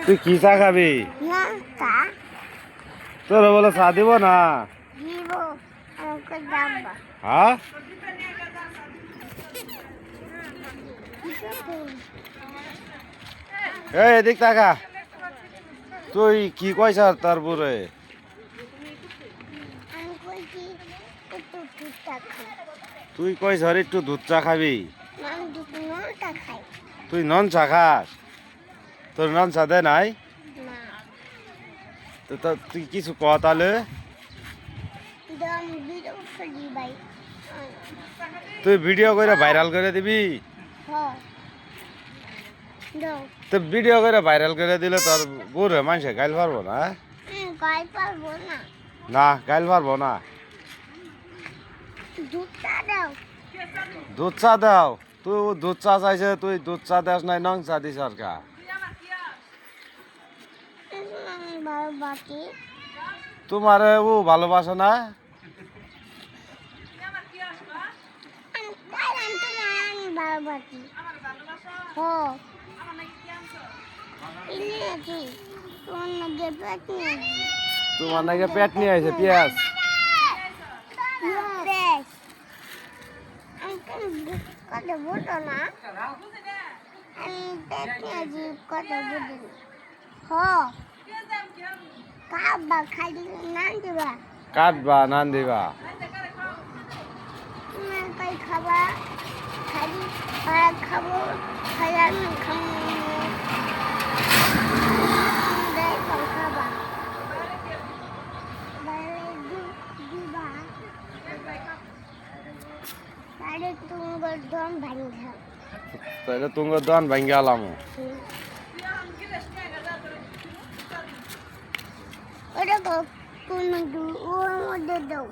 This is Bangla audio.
তুই কি চা খাবি? তোর বলে চা দিব না। হ্যাঁ, এই এদিক তাকা। তুই কি কইস তার বুড়ে? তুই কইস একটু দুধ চা খাবি? তুই নন চা খাস? তোর নন চা দে নাই? তো তুই কিছু ক তাহলে। তুই ভিডিও করে ভাইরাল করে দিবি? তো ভিডিও করে ভাইরাল করে দিলে তোর বুড়ে মানুষে গাইল পারবো না? না, গাইল পারবো না। দুধ চা দাও। তুই দুধ চা চাইছে, তুই দুধ চা দাস নাই, নং চা দিস আর কা? তোমার ও ভালোবাসে না? তোমার নাকি পেট নিয়ে আছে পেঁয়াজ? কাটবা নান দিবা? খাবা খাবো তাহলে তুমি দন ভাঙ্গে আলাম। ওটা কোন ওর মধ্যে দাও।